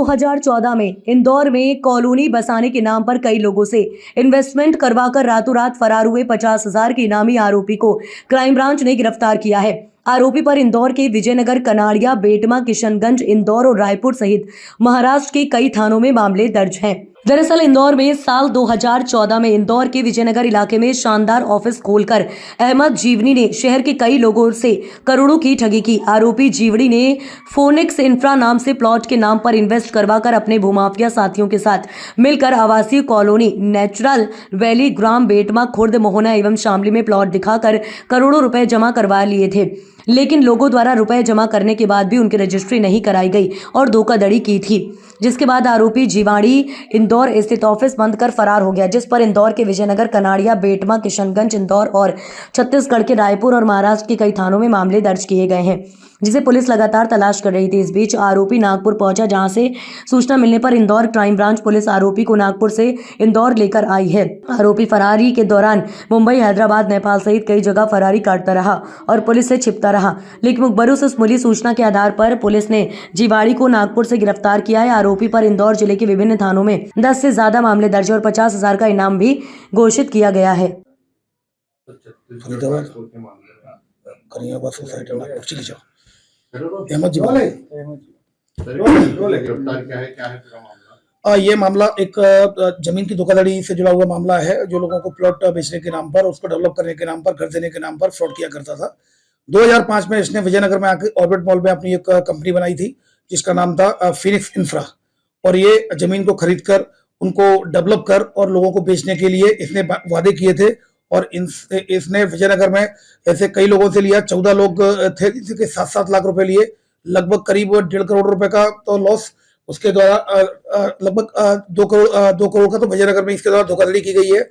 2014 में इंदौर में कॉलोनी बसाने के नाम पर कई लोगों से इन्वेस्टमेंट करवाकर रातों रात फरार हुए 50,000 के इनामी आरोपी को क्राइम ब्रांच ने गिरफ्तार किया है। आरोपी पर इंदौर के विजयनगर, कनाड़िया, बेटमा, किशनगंज, इंदौर और रायपुर सहित महाराष्ट्र के कई थानों में मामले दर्ज हैं। दरअसल इंदौर में साल 2014 में इंदौर के विजयनगर इलाके में शानदार ऑफिस खोलकर अहमद जीवनी ने शहर के कई लोगों से करोड़ों की ठगी की। आरोपी जीवनी ने फोनिक्स इंफ्रा नाम से प्लॉट के नाम पर इन्वेस्ट करवाकर अपने भूमाफिया साथियों के साथ मिलकर आवासीय कॉलोनी नेचुरल वैली, ग्राम बेटमा, खुर्द, मोहना एवं शामली में प्लॉट दिखाकर करोड़ों रुपए जमा करवा लिए थे। लेकिन लोगों द्वारा रुपए जमा करने के बाद भी उनकी रजिस्ट्री नहीं कराई गई और धोखाधड़ी की थी, जिसके बाद आरोपी जीवाड़ी इंदौर स्थित ऑफिस बंद कर फरार हो गया, जिस पर इंदौर के विजयनगर, कनाड़िया, बेटमा, किशनगंज, इंदौर और छत्तीसगढ़ के रायपुर और महाराष्ट्र के कई थानों में मामले दर्ज किए गए हैं, जिसे पुलिस लगातार तलाश कर रही थी। इस बीच आरोपी नागपुर पहुंचा, जहां से सूचना मिलने पर इंदौर क्राइम ब्रांच पुलिस आरोपी को नागपुर से इंदौर लेकर आई है। आरोपी फरारी के दौरान मुंबई, हैदराबाद, नेपाल सहित कई जगह फरारी काटता रहा और पुलिस से छिपता रहा, लेकिन मुखबिरों से मिली सूचना के आधार पर पुलिस ने जीवाड़ी को नागपुर से गिरफ्तार किया है। आरोपी पर इंदौर जिले के विभिन्न थानों में 10 से ज्यादा मामले दर्ज और 50,000 का इनाम भी घोषित किया गया है। ये मामला एक जमीन की धोखाधड़ी से जुड़ा हुआ मामला है, जो लोगों को प्लॉट बेचने के नाम पर, उसको डेवलप करने के नाम पर, घर देने के नाम पर फ्रॉड किया करता था। 2005 में इसने विजयनगर में आकर ऑर्बिट मॉल में अपनी एक कंपनी बनाई थी, जिसका नाम था फिनिक्स इंफ्रा, और ये जमीन को खरीदकर उनको डेवलप कर और लोगों को बेचने के लिए इसने वादे किए थे। और इसने विजयनगर में ऐसे कई लोगों से लिया, 14 लोग थे, जिसके 7-7 लाख रुपए लिए, लगभग करीब 1.5 करोड़ रुपए का तो लॉस उसके द्वारा, लगभग 2 करोड़ का तो विजयनगर में इसके द्वारा धोखाधड़ी की गई है।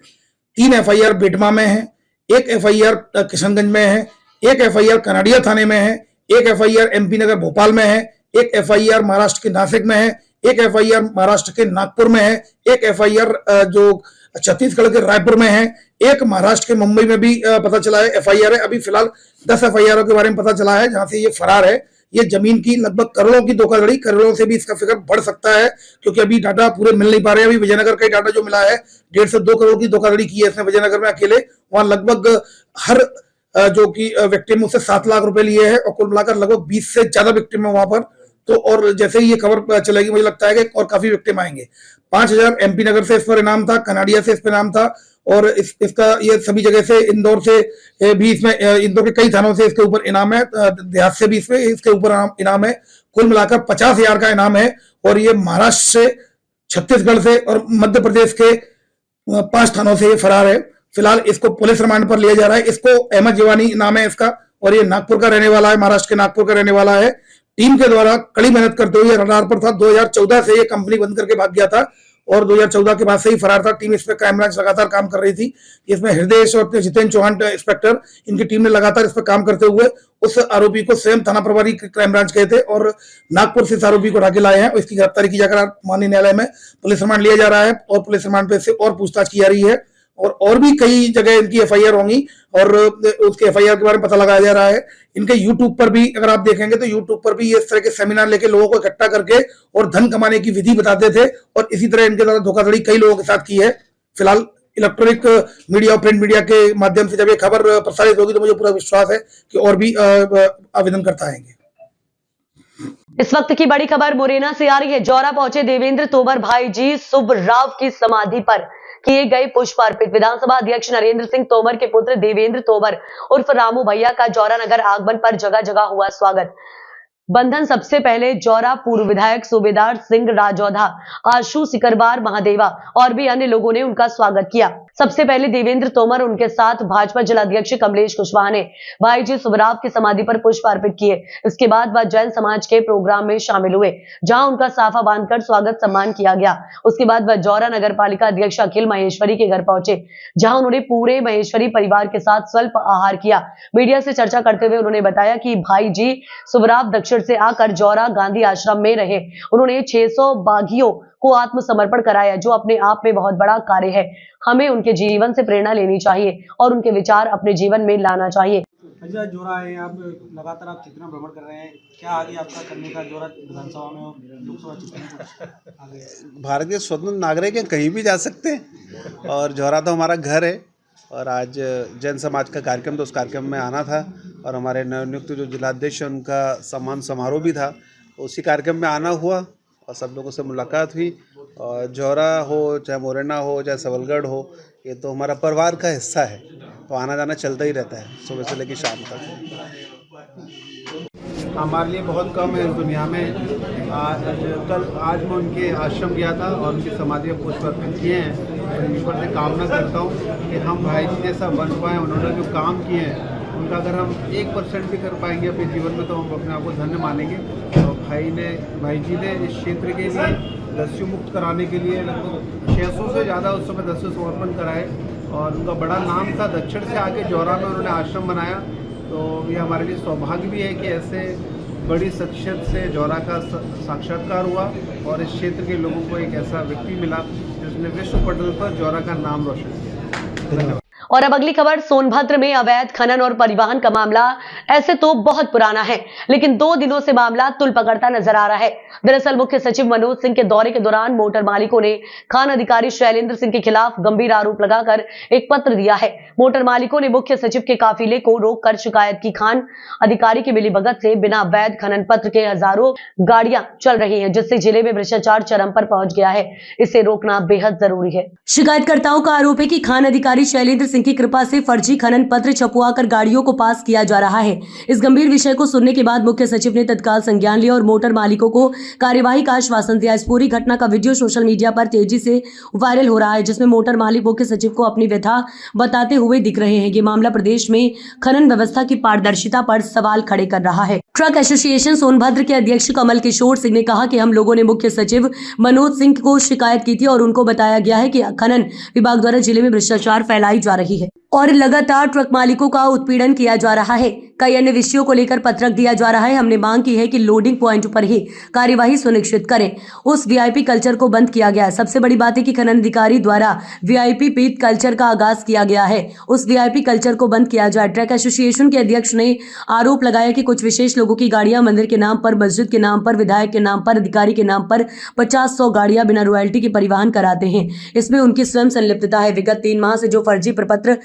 3 FIR बेटमा में है, 1 FIR किशनगंज में है, 1 FIR कनाड़िया थाने में है, 1 FIR MP नगर भोपाल में है, 1 FIR महाराष्ट्र के नासिक में है, 1 FIR महाराष्ट्र के नागपुर में है, 1 FIR जो छत्तीसगढ़ के रायपुर में है, 1 महाराष्ट्र के मुंबई में भी पता चला है FIR है। अभी फिलहाल 10 FIR के बारे में पता चला है, जहां से ये फरार है। ये जमीन की लगभग करोड़ों की धोखाधड़ी, करोड़ों से भी इसका फिगर बढ़ सकता है, क्योंकि अभी डाटा पूरे मिल नहीं पा रहे हैं। अभी विजयनगर का डाटा जो मिला है, 1.5 से 2 करोड़ की धोखाधड़ी की है इसने विजयनगर में अकेले। वहां लगभग हर जो कि विक्टिम उससे 7 लाख रुपए लिए हैं, और कुल मिलाकर लगभग 20 से ज्यादा विक्टिम है वहां पर। तो और जैसे ही ये खबर चलेगी, मुझे लगता है कि और काफी विक्टिम आएंगे। 5,000 MP नगर से इस पर इनाम था, कनाड़िया से इस पर इनाम था, और इसका ये सभी जगह से, इंदौर से भी इसमें, इंदौर के कई थानों से इसके ऊपर इनाम है, देहात से भी इसके ऊपर इनाम है। कुल मिलाकर 50,000 का इनाम है। और ये महाराष्ट्र से, छत्तीसगढ़ से और मध्य प्रदेश के 5 थानों से ये फरार है। फिलहाल इसको पुलिस रिमांड पर लिया जा रहा है। इसको अहमद जीवानी नाम है इसका, और ये नागपुर का रहने वाला है, महाराष्ट्र के नागपुर का रहने वाला है। टीम के द्वारा कड़ी मेहनत करते हुए रडार पर था। 2014 से ये कंपनी बंद करके भाग गया था, और 2014 के बाद से ही फरार था। टीम इस पर क्राइम ब्रांच लगातार काम कर रही थी। इसमें हृदय और जितेंद्र चौहान इंस्पेक्टर, इनकी टीम ने लगातार इस पर काम करते हुए उस आरोपी को स्वयं थाना प्रभारी क्राइम ब्रांच गए थे, और नागपुर से इस आरोपी को ढाके लाए हैं, और इसकी गिरफ्तारी की जाकर माननीय न्यायालय में पुलिस रिमांड लिया जा रहा है, और पुलिस रिमांड पे से और पूछताछ की जा रही है। और भी कई जगह इनकी FIR होंगी, और उसके FIR के बारे में पता लगाया जा रहा है। इनके YouTube पर भी अगर आप देखेंगे तो YouTube पर भी ये इस तरह के सेमिनार लेके लोगों को इकट्ठा करके और धन कमाने की विधि बताते थे, और इसी तरह इनके द्वारा धोखाधड़ी कई लोगों के साथ की है। फिलहाल इलेक्ट्रॉनिक मीडिया और प्रिंट मीडिया के माध्यम से जब ये खबर प्रसारित होगी, तो मुझे पूरा विश्वास है कि और भी आवेदनकर्ता आएंगे। इस वक्त की बड़ी खबर मुरैना से आ रही है। जौरा पहुंचे देवेंद्र तोमर भाई जी सुबराव की समाधि पर किए गए पुष्प अर्पित। विधानसभा अध्यक्ष नरेंद्र सिंह तोमर के पुत्र देवेंद्र तोमर उर्फ रामू भैया का जौरा नगर आगमन पर जगह जगह हुआ स्वागत। बंधन सबसे पहले जौरा पूर्व विधायक सूबेदार सिंह राजौधा, आशु सिकरबार महादेवा और भी अन्य लोगों ने उनका स्वागत किया। सबसे पहले देवेंद्र तोमर, उनके साथ भाजपा जिलाध्यक्ष कमलेश कुशवाहा ने भाई जी सुबराव की समाधि पर पुष्प अर्पित किए। इसके बाद वह जैन समाज के प्रोग्राम में शामिल हुए, जहां उनका साफा बांधकर स्वागत सम्मान किया गया। उसके बाद वह जौरा नगर पालिका अध्यक्ष अखिल महेश्वरी के घर पहुंचे, जहां उन्होंने पूरे महेश्वरी परिवार के साथ स्वल्प आहार किया। मीडिया से चर्चा करते हुए उन्होंने बताया कि भाई जी सुबराव दक्षिण से आकर जौरा गांधी आश्रम में रहे। उन्होंने 600 बागियों को आत्मसमर्पण कराया, जो अपने आप में बहुत बड़ा कार्य है। हमें उनके जीवन से प्रेरणा लेनी चाहिए और उनके विचार अपने जीवन में लाना चाहिए। अजय जोरा है, आप लगातार आप चित्रण भ्रमण कर रहे हैं, क्या आगे आपका करने का जोरा विधानसभा में और लोकसभा चित्रण में कुछ आगे? भारतीय स्वतंत्र नागरिक हैं, कहीं भी जा सकते हैं और जौहरा तो हमारा घर है। और आज जैन समाज का कार्यक्रम तो उस कार्यक्रम में आना था और हमारे नवनियुक्त जो जिलाध्यक्ष हैं उनका सम्मान समारोह भी था, तो उसी कार्यक्रम में आना हुआ और सब लोगों से मुलाकात हुई। और जौहरा हो चाहे मोरेना हो चाहे सबलगढ़ हो, ये तो हमारा परिवार का हिस्सा है, तो आना जाना चलता ही रहता है सुबह से लेकर शाम तक। हमारे लिए बहुत कम है इस दुनिया में। आज मैं उनके आश्रम गया था और उनकी समाधि में पुष्प अर्पित किए हैं। और ईश्वर से कामना करता हूँ कि हम भाई जी जैसा बन पाएँ। उन्होंने जो काम किए हैं उनका अगर हम 1% भी कर पाएंगे अपने जीवन में तो हम अपने आप को धन्य मानेंगे। और भाई जी ने इस क्षेत्र के लिए दस्यु मुक्त कराने के लिए लगभग 600 से ज़्यादा उस समय दस्यु समर्पण कराए और उनका बड़ा नाम था। दक्षिण से आके जौहरा में उन्होंने आश्रम बनाया, तो ये हमारे लिए सौभाग्य भी है कि ऐसे बड़ी शख्सियत से जौहरा का साक्षात्कार हुआ और इस क्षेत्र के लोगों को एक ऐसा व्यक्ति मिला जिसने विश्व पटल पर जौहरा का नाम रोशन किया। धन्यवाद। और अब अगली खबर, सोनभद्र में अवैध खनन और परिवहन का मामला ऐसे तो बहुत पुराना है, लेकिन 2 दिनों से मामला तुल पकड़ता नजर आ रहा है। दरअसल मुख्य सचिव मनोज सिंह के दौरे के दौरान मोटर मालिकों ने खान अधिकारी शैलेंद्र सिंह के खिलाफ गंभीर आरोप लगाकर एक पत्र दिया है। मोटर मालिकों ने मुख्य सचिव के काफिले को रोककर शिकायत की खान अधिकारी की मिलीभगत से बिना अवैध खनन पत्र के हजारों गाड़ियां चल रही हैं, जिससे जिले में भ्रष्टाचार चरम पर पहुंच गया है। इसे रोकना बेहद जरूरी है। शिकायतकर्ताओं का आरोप है कि खान अधिकारी शैलेंद्र सिंह की कृपा से फर्जी खनन पत्र छपवाकर गाड़ियों को पास किया जा रहा है। इस गंभीर विषय को सुनने के बाद मुख्य सचिव ने तत्काल संज्ञान लिया और मोटर मालिकों को कार्यवाही का आश्वासन दिया। इस पूरी घटना का वीडियो सोशल मीडिया पर तेजी से वायरल हो रहा है, जिसमें मोटर मालिक मुख्य सचिव को अपनी व्यथा बताते हुए दिख रहे हैं। ये मामला प्रदेश में खनन व्यवस्था की पारदर्शिता पर सवाल खड़े कर रहा है। ट्रक एसोसिएशन सोनभद्र के अध्यक्ष कमल किशोर सिंह ने कहा कि हम लोगों ने मुख्य सचिव मनोज सिंह को शिकायत की थी और उनको बताया गया है कि खनन विभाग द्वारा जिले में भ्रष्टाचार फैलाई जा रही है और लगातार ट्रक मालिकों का उत्पीड़न किया जा रहा है। कई अन्य विषयों को लेकर पत्रक दिया जा रहा है। हमने मांग की है कि लोडिंग पॉइंट पर ही कार्यवाही सुनिश्चित करें। उस वीआईपी कल्चर को बंद किया गया है। सबसे बड़ी बात है कि खनन अधिकारी द्वारा वीआईपी पीत कल्चर का आगाज किया गया है, उस वीआईपी कल्चर को बंद किया जाए। ट्रक एसोसिएशन के अध्यक्ष ने आरोप लगाया कि कुछ विशेष लोगों की गाड़ियां मंदिर के नाम पर, मस्जिद के नाम पर, विधायक के नाम पर, अधिकारी के नाम पर 50-100 गाड़ियां बिना रॉयल्टी के परिवहन कराते हैं। इसमें उनकी स्वयं संलिप्तता है। विगत 3 माह से जो फर्जी प्रपत्र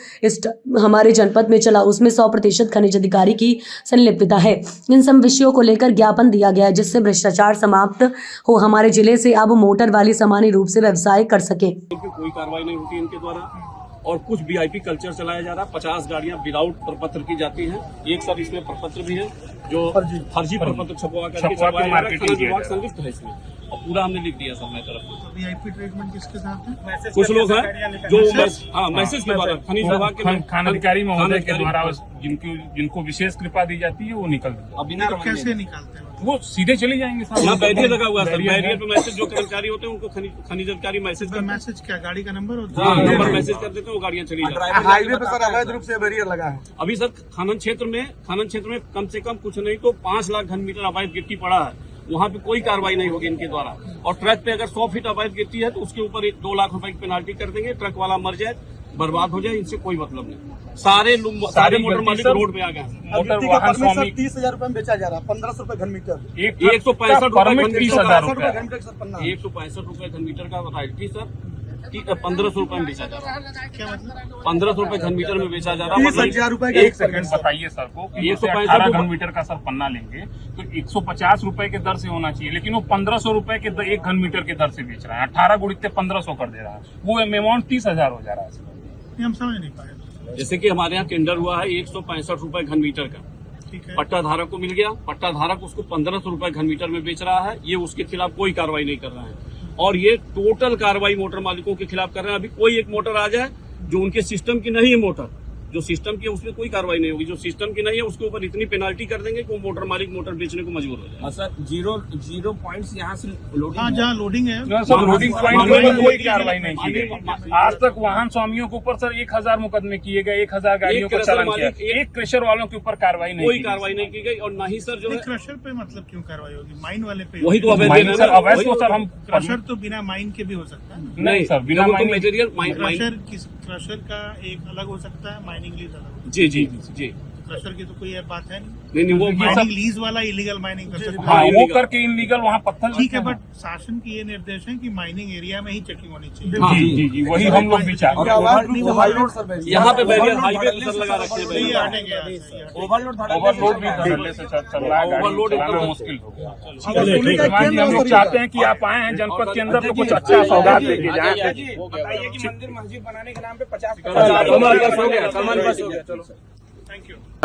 हमारे जनपद में चला उसमें 100% खनिज अधिकारी की संलिप्तता है। इन सब विषयों को लेकर ज्ञापन दिया गया है, जिससे भ्रष्टाचार समाप्त हो, हमारे जिले से अब मोटर वाले सामान्य रूप से व्यवसाय कर सके। कोई कार्रवाई नहीं होती इनके द्वारा और कुछ वीआईपी कल्चर चलाया जा रहा है। 50 गाड़ियां विदाउट प्रपत्र की जाती हैं। एक सब इसमें प्रपत्र भी है जो फर्जी प्रपत्र छपवा करके संलिप्त है इसमें और पूरा हमने लिख दिया सब तरफ। वीआईपी ट्रीटमेंट किसके साथ है? कुछ लोग हैं जो मैसेज के द्वारा खनिज विभाग के खान अधिकारी महोदय के द्वारा जिनको विशेष कृपा दी जाती है वो निकलते तो कैसे निकालते हैं? वो सीधे चले जाएंगे। यहाँ बैरियर लगा हुआ है सर। बैरियर पे मैसेज जो कर्मचारी होते हैं उनको खनिज अधिकारी मैसेज कर मैसेज क्या गाड़ी का नंबर नंबर मैसेज कर देते हैं, वो गाड़ियाँ चली जाती हैं। हाईवे पे सर अवैध रूप से बैरियर लगा है। अभी सर खनन क्षेत्र में कम से कम कुछ नहीं तो 5 लाख घन मीटर अवैध गिट्टी पड़ा है। वहाँ पे कोई कार्रवाई नहीं होगी इनके द्वारा। और ट्रक पे अगर 100 फीट अवैध गिट्टी है तो उसके ऊपर 2 लाख रुपए की पेनाल्टी कर देंगे। ट्रक वाला मर जाए, बर्बाद हो जाए, इनसे कोई मतलब नहीं। सारे मोटर मालिक रोड पे आ गए। मोटर वाहन स्वामी 30,000 रुपए में बेचा जा रहा है, 1500 रुपए घन मीटर। 165 रुपए 30,000 रुपए 165 रुपए घन मीटर का रॉयल्टी सर 1500 रुपए में बेचा जा रहा है। 1500 रुपए घन मीटर में बेचा जा रहा है। 30,000 रुपए। एक सेकंड बताइए सर को कि 18 घन मीटर का सर पन्ना लेंगे तो 150 रुपए के दर से होना चाहिए, लेकिन वो 1500 रुपए के 1 घन मीटर के दर से बेच रहा है। 18 गुणित 1500 कर दे रहा है, वो अमाउंट 30,000 हो जा रहा है। हम समझ नहीं पाए। जैसे कि हमारे यहाँ टेंडर हुआ है 165 रुपए घन मीटर का, पट्टा धारक को मिल गया। पट्टा धारक उसको 1500 रुपए घन मीटर में बेच रहा है। ये उसके खिलाफ कोई कार्रवाई नहीं कर रहा है और ये टोटल कार्रवाई मोटर मालिकों के खिलाफ कर रहे हैं। अभी कोई एक मोटर आ जाए जो उनके सिस्टम की नहीं है, मोटर जो सिस्टम की है उसमें कोई कार्रवाई नहीं होगी। जो सिस्टम की नहीं है उसके ऊपर इतनी पेनाल्टी कर देंगे कि वो मोटर मालिक मोटर बेचने को मजबूर हो जाए। सर जीरो पॉइंट्स यहाँ से लोडिंग। हाँ, जहाँ लोडिंग है सर लोडिंग पॉइंट पर कोई कार्रवाई नहीं की गई। आज तक वाहन स्वामियों के ऊपर सर 1000 मुकदमे किए गए, 1000 गाड़ियों का चालान किया। एक क्रशर वालों के ऊपर कार्रवाई नहीं, कोई कार्रवाई नहीं की गई। और ना ही सर जो है क्रशर पे मतलब क्यों कार्रवाई होगी? माइन वाले पे वही तो अवैध सर अवैध तो सर हम क्रशर तो बिना माइन के भी हो सकता है। नहीं सर बिना मटेरियल क्रशर का एक अलग हो सकता है, माइनिंग लीज अलग। जी जी जी क्रशर की तो कोई बात है नहीं। नहीं वो माइनिंग लीज वाला इलीगल माइनिंग कर सकते हाँ, हैं। वो करके इनलीगल वहाँ पत्थर ठीक है, रखते बट शासन की ये निर्देश है कि माइनिंग एरिया में ही चेकिंग होनी चाहिए। हैं। जी जी जी, वही हम लोग भी चाहते हैं। यहाँ पे बैरियर हाईवे पे सर लगा रखे हैं नहीं बैरियर। हटेंगे यहाँ से। ओवरलोड भी धड़ल्ले से चल रहा है, ओवरलोड गाड़ी चलाना एकदम मुश्किल हो गया। श्रीमान जी, हम लोग चाहते हैं कि आप आए हैं जनपद के अंदर तो कुछ अच्छा सौगात लेके जाए। बताइए कि मंदिर मस्जिद बनाने के नाम पे 50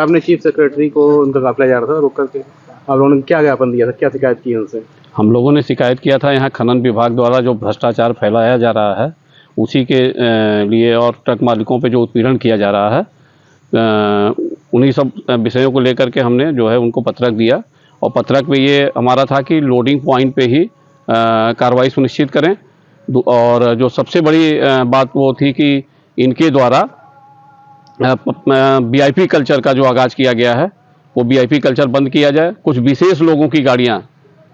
आपने चीफ सेक्रेटरी को उनका काफिला जा रहा था रोक करके, आप लोगों ने क्या ज्ञापन दिया था, क्या शिकायत की उनसे? हम लोगों ने शिकायत किया था यहाँ खनन विभाग द्वारा जो भ्रष्टाचार फैलाया जा रहा है उसी के लिए, और ट्रक मालिकों पे जो उत्पीड़न किया जा रहा है, उन्हीं सब विषयों को लेकर के हमने जो है उनको पत्रक दिया। और पत्रक में ये हमारा था कि लोडिंग पॉइंट पे ही कार्रवाई सुनिश्चित करें। और जो सबसे बड़ी बात वो थी कि इनके द्वारा वीआईपी कल्चर का जो आगाज़ किया गया है वो वीआईपी कल्चर बंद किया जाए। कुछ विशेष लोगों की गाड़ियाँ,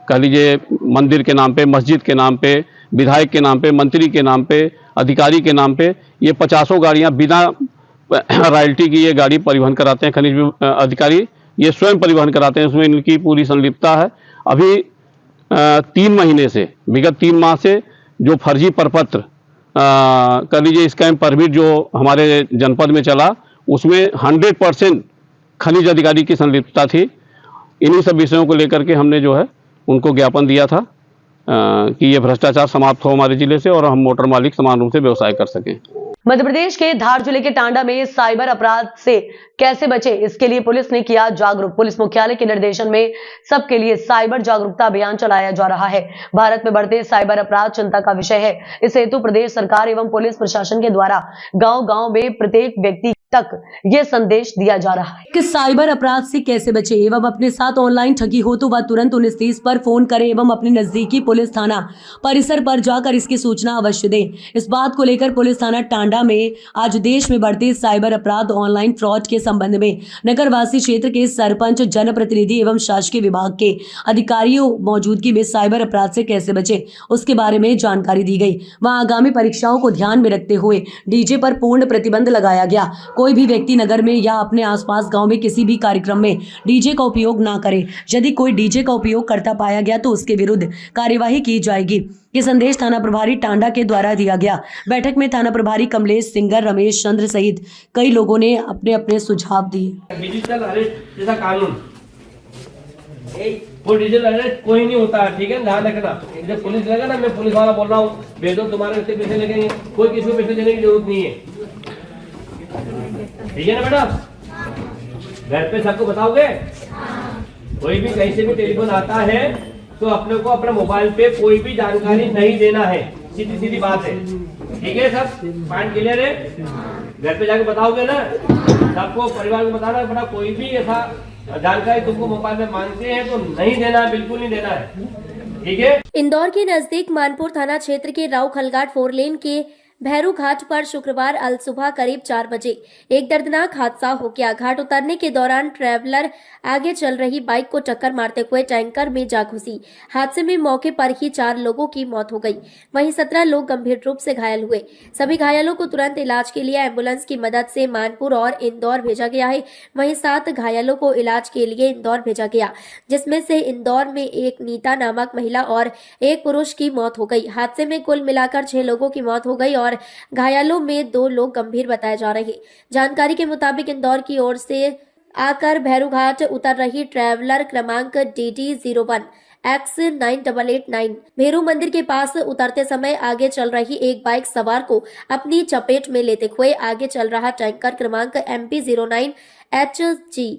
कह लीजिए मंदिर के नाम पे, मस्जिद के नाम पे, विधायक के नाम पे, मंत्री के नाम पे, अधिकारी के नाम पे, ये 50 गाड़ियाँ बिना रॉयल्टी की ये गाड़ी परिवहन कराते हैं। खनिज अधिकारी ये स्वयं परिवहन कराते हैं, इसमें इनकी पूरी संलिप्तता है। अभी 3 महीने से, विगत 3 माह से जो फर्जी प्रपत्र कर लीजिए स्कैम परमिट जो हमारे जनपद में चला, उसमें 100% खनिज अधिकारी की संलिप्तता थी। इन्हीं सब विषयों को लेकर के हमने जो है उनको ज्ञापन दिया था कि ये भ्रष्टाचार समाप्त हो हमारे जिले से और हम मोटर मालिक समान रूप से व्यवसाय कर सकें। मध्य प्रदेश के धार जिले के टांडा में साइबर अपराध से कैसे बचे, इसके लिए पुलिस ने किया जागरूक। पुलिस मुख्यालय के निर्देशन में सबके लिए साइबर जागरूकता अभियान चलाया जा रहा है। भारत में बढ़ते साइबर अपराध चिंता का विषय है। इस हेतु प्रदेश सरकार एवं पुलिस प्रशासन के द्वारा गांव-गांव में प्रत्येक व्यक्ति तक ये संदेश दिया जा रहा है कि साइबर अपराध से कैसे बचे एवं अपने साथ ऑनलाइन ठगी हो तो वह तुरंत 1930 पर फोन करें एवं अपने नजदीकी पुलिस थाना परिसर पर जाकर इसकी सूचना अवश्य दें। इस बात को लेकर पुलिस थाना टांडा में आज देश में बढ़ते साइबर अपराध ऑनलाइन फ्रॉड के संबंध में नगरवासी क्षेत्र के सरपंच, जनप्रतिनिधि एवं शासकीय विभाग के अधिकारियों मौजूदगी में साइबर अपराध से कैसे बचे उसके बारे में जानकारी दी गई। वहां आगामी परीक्षाओं को ध्यान में रखते हुए डीजे पर पूर्ण प्रतिबंध लगाया गया। कोई भी व्यक्ति नगर में या अपने आसपास गांव में किसी भी कार्यक्रम में डीजे का उपयोग ना करे। यदि कोई डीजे का उपयोग करता पाया गया तो उसके विरुद्ध कार्यवाही की जाएगी। ये संदेश थाना प्रभारी टांडा के द्वारा दिया गया। बैठक में थाना प्रभारी कमलेश सिंगर, रमेश चंद्र सहित कई लोगों ने अपने अपने सुझाव दिए। डिजिटल अरेस्ट जैसा कानून, वो डिजिटल अरेस्ट कोई नहीं होता है, ठीक है, ध्यान रखना। जब पुलिस लगा ना, मैं पुलिस वाला बोल रहा हूँ, भेजो तुम्हारे से पैसे लगेंगे, कोई किसी को पैसे देने की जरूरत नहीं है, ठीक है ना बेटा? घर पे सबको बताओगे? कोई भी कहीं से भी टेलीफोन आता है तो अपने को अपने मोबाइल पे कोई भी जानकारी नहीं देना है, सीधी सीधी बात है, ठीक है? सब पॉइंट क्लियर है? घर पे जाके बताओगे ना, सबको परिवार को बताना बेटा, कोई भी ऐसा जानकारी तुमको मोबाइल में मांगते हैं तो नहीं देना है, बिल्कुल नहीं देना है, ठीक है? इंदौर के नजदीक मानपुर थाना क्षेत्र के राव खलघाट 4 लेन के भैरू घाट पर शुक्रवार अल सुबह करीब 4 बजे एक दर्दनाक हादसा हो गया। घाट उतरने के दौरान ट्रैवलर आगे चल रही बाइक को टक्कर मारते हुए टैंकर में जा घुसी। हादसे में मौके पर ही 4 लोगों की मौत हो गई, वहीं 17 लोग गंभीर रूप से घायल हुए। सभी घायलों को तुरंत इलाज के लिए एम्बुलेंस की मदद से मानपुर और इंदौर भेजा गया है। वहीं 7 घायलों को इलाज के लिए इंदौर भेजा गया, जिसमें से इंदौर में एक नीता नामक महिला और एक पुरुष की मौत हो गई। हादसे में कुल मिलाकर 6 लोगों की मौत हो गई और घायलों में 2 लोग गंभीर बताए जा रहे। जानकारी के मुताबिक इंदौर की ओर से आकर भैरूघाट उतर रही ट्रैवलर क्रमांक DD01 X9889 भेरू मंदिर के पास उतरते समय आगे चल रही एक बाइक सवार को अपनी चपेट में लेते हुए आगे चल रहा टैंकर क्रमांक MP09 HG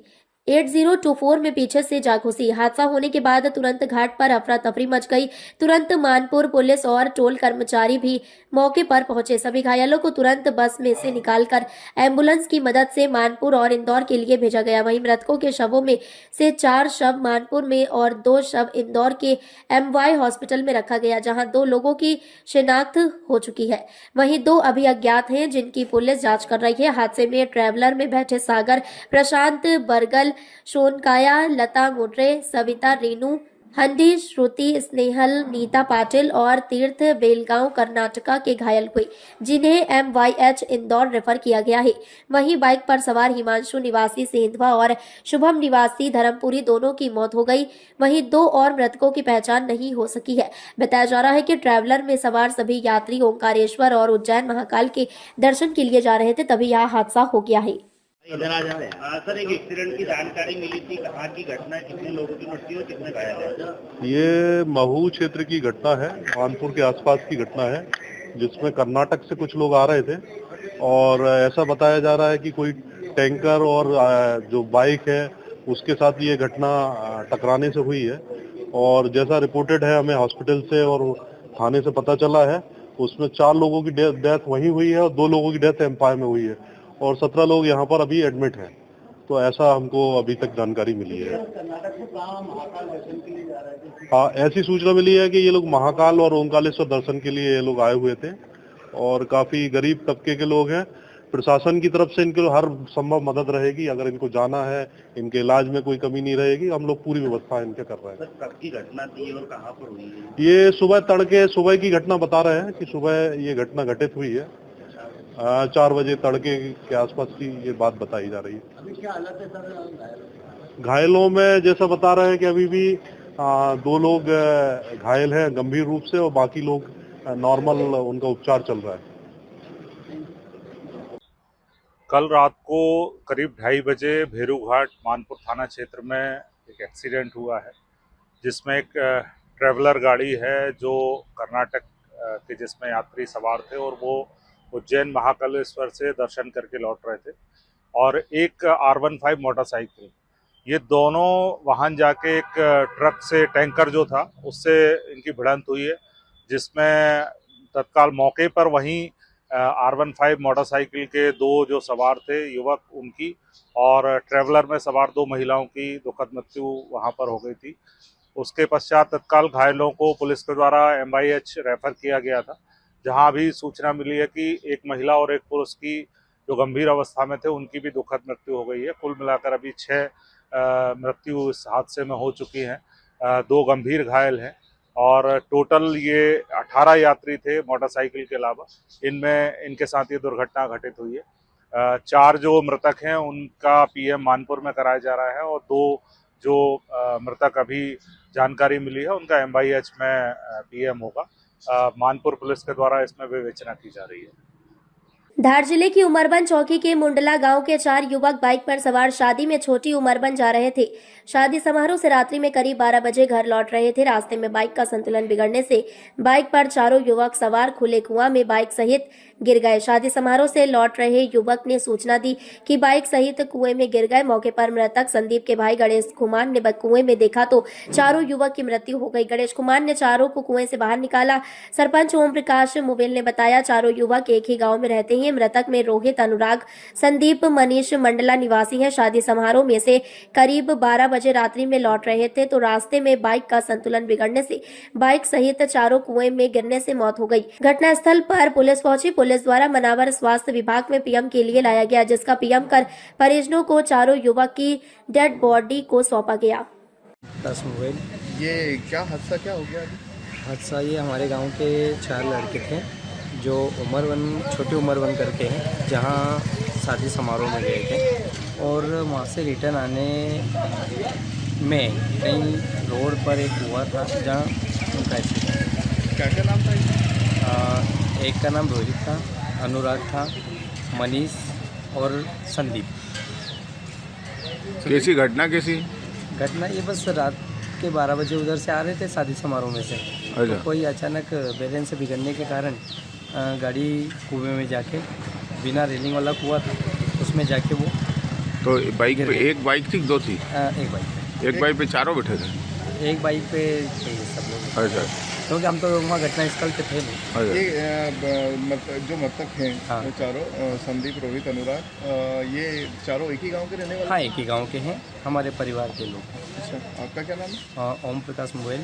8024 में पीछे से जा घुसी। हादसा होने के बाद तुरंत घाट पर अफरा तफरी मच गई। तुरंत मानपुर पुलिस और टोल कर्मचारी भी मौके पर पहुंचे। सभी घायलों को तुरंत बस में से निकालकर एम्बुलेंस की मदद से मानपुर और इंदौर के लिए भेजा गया। वहीं मृतकों के शवों में से 4 शव मानपुर में और 2 शव इंदौर के MY हॉस्पिटल में रखा गया, जहां 2 लोगों की शिनाख्त हो चुकी है। वहीं 2 अभी अज्ञात हैं, जिनकी पुलिस जांच कर रही है। हादसे में ट्रैवलर में बैठे सागर, प्रशांत, बरगल, सोनकाया, लता मोटरे, सविता, रीनू, हंडी, श्रुति, स्नेहल, नीता पाटिल और तीर्थ बेलगांव कर्नाटका के घायल हुए, जिन्हें MYH इंदौर रेफर किया गया है। वहीं बाइक पर सवार हिमांशु निवासी सेंधवा और शुभम निवासी धर्मपुरी दोनों की मौत हो गई। वहीं 2 और मृतकों की पहचान नहीं हो सकी है। बताया जा रहा है कि ट्रैवलर में सवार सभी यात्री ओंकारेश्वर और उज्जैन महाकाल के दर्शन के लिए जा रहे थे, तभी यह हादसा हो गया है। सर, एक एक्सीडेंट की जानकारी मिली थी, कहाँ की घटना है, कितने लोगों की मृत्यु और कितने घायल हैं? ये महू क्षेत्र की घटना है, कानपुर के आसपास की घटना है, जिसमें कर्नाटक से कुछ लोग आ रहे थे और ऐसा बताया जा रहा है कि कोई टैंकर और जो बाइक है उसके साथ ये घटना टकराने से हुई है। और जैसा रिपोर्टेड है हमें हॉस्पिटल से और थाने से पता चला है, उसमें 4 लोगों की डेथ वहीं हुई है और 2 लोगों की डेथ एम्पायर में हुई है और 17 लोग यहाँ पर अभी एडमिट हैं। तो ऐसा हमको अभी तक जानकारी मिली है। हाँ, ऐसी सूचना मिली है कि ये लोग महाकाल और ओंकारेश्वर दर्शन के लिए ये लोग आए हुए थे और काफी गरीब तबके के लोग हैं। प्रशासन की तरफ से इनको हर संभव मदद रहेगी, अगर इनको जाना है, इनके इलाज में कोई कमी नहीं रहेगी, हम लोग पूरी व्यवस्था इनके कर रहे हैं। सर, कब की घटना थी और कहाँ पर हुई है? ये सुबह की घटना बता रहे हैं कि सुबह ये घटना घटित हुई है। 4 बजे तड़के के आसपास की ये बात बताई जा रही है। अभी क्या हालत है सर? घायलों में जैसा बता रहे हैं कि अभी भी 2 लोग घायल हैं गंभीर रूप से और बाकी लोग नॉर्मल उनका उपचार चल रहा है। कल रात को करीब 2:30 बजे भेरूघाट मानपुर थाना क्षेत्र में एक एक्सीडेंट हुआ है, जिसमें एक ट्रैवलर गाड़ी है जो कर्नाटक के जिसमें यात्री सवार थे और वो उज्जैन महाकालेश्वर से दर्शन करके लौट रहे थे और एक R15 मोटरसाइकिल, ये दोनों वाहन जाके एक ट्रक से टैंकर जो था उससे इनकी भिड़ंत हुई है, जिसमें तत्काल मौके पर वहीं R15 मोटरसाइकिल के 2 जो सवार थे युवक, उनकी और ट्रैवलर में सवार 2 महिलाओं की दुखद मृत्यु वहां पर हो गई थी। उसके पश्चात तत्काल घायलों को पुलिस के द्वारा MIH रेफर किया गया था, जहां भी सूचना मिली है कि एक महिला और एक पुरुष की जो गंभीर अवस्था में थे उनकी भी दुखद मृत्यु हो गई है। कुल मिलाकर अभी 6 मृत्यु इस हादसे में हो चुकी हैं, 2 गंभीर घायल हैं और टोटल ये 18 यात्री थे मोटरसाइकिल के अलावा। इनमें इनके साथ ये दुर्घटना घटित हुई है। 4 जो मृतक हैं उनका PM मानपुर में कराया जा रहा है और 2 जो मृतक अभी जानकारी मिली है उनका MIH में PM होगा। मानपुर पुलिस के द्वारा इसमें विवेचना की जा रही है। धार जिले की उमरबन चौकी के मुंडला गांव के 4 युवक बाइक पर सवार शादी में छोटी उमरबन जा रहे थे। शादी समारोह से रात्रि में करीब 12 बजे घर लौट रहे थे। रास्ते में बाइक का संतुलन बिगड़ने से बाइक पर चारों युवक सवार खुले कुआं में बाइक सहित गिर गए। शादी समारोह से लौट रहे युवक ने सूचना दी कि बाइक सहित कुएं में गिर गए। मौके पर मृतक संदीप के भाई गणेश कुमार ने कुएं में देखा तो चारों युवक की मृत्यु हो गई। गणेश कुमार ने चारों को कुएं से बाहर निकाला। सरपंच ओम प्रकाश मुबेल ने बताया चारों युवक एक ही गाँव में रहते हैं। मृतक में रोहित, अनुराग, संदीप, मनीष मंडला निवासी है। शादी समारोह में से करीब 12 बजे रात्रि में लौट रहे थे तो रास्ते में बाइक का संतुलन बिगड़ने से बाइक सहित चारों कुएं में गिरने से मौत हो गई। घटनास्थल पर पुलिस पहुंची। पुलिस द्वारा मनावर स्वास्थ्य विभाग में PM के लिए लाया गया, जिसका PM कर परिजनों को चारों युवक की डेड बॉडी को सौंपा गया। ये क्या हादसा क्या हो गया? हादसा ये हमारे गांव के 4 लड़के थे जो छोटी उमरवन करके हैं, जहां शादी समारोह में गए थे और वहाँ से रिटर्न आने में कहीं रोड पर एक कुआं था जहाँ उनका एक्सीडेंट। क्या नाम था? एक का नाम रोहित था, अनुराग था, मनीष और संदीप। कैसी घटना? घटना ये बस रात के 12 बजे उधर से आ रहे थे शादी समारोह में से। तो कोई अचानक बैलेंस से बिगड़ने के कारण गाड़ी कुएं में जाके, बिना रेलिंग वाला कुआं था उसमें जाके वो तो बाइक पे एक बाइक थी 2 थी? एक बाइक पे चारों बैठे थे? एक बाइक पे थे सब लोग। अच्छा, क्योंकि हम तो वहाँ घटनास्थल पे थे नहीं। ये जो मृतक हैं हाँ। चारों, संदीप, रोहित, अनुराग, ये चारों एक ही गांव के रहने वाले? हाँ, एक ही गांव के हैं, हमारे परिवार के लोग। अच्छा, आपका क्या नाम है? ओम प्रकाश मोबाइल,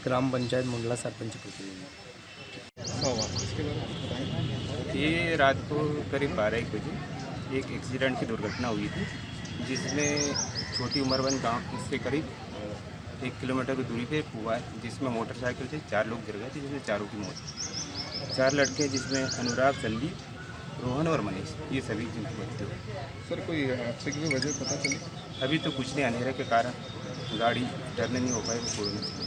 ग्राम पंचायत मुंडला सरपंच पुत्री। ये रात को करीब 12-1 बजे एक एक्सीडेंट की दुर्घटना हुई थी, जिसमें छोटी उमरवन गांव से करीब 1 किलोमीटर की दूरी पे हुआ है, जिसमें मोटरसाइकिल से 4 लोग गिर गए थे, जिसमें चारों की मौत। 4 लड़के जिसमें अनुराग, संदीप, रोहन और मनीष, ये सभी जिनकी मृत्यु हुई। सर कोई हादसे की वजह पता चली? अभी तो कुछ नहीं, अंधेरे के कारण गाड़ी टर्न नहीं हो पाई, वो कोरोना।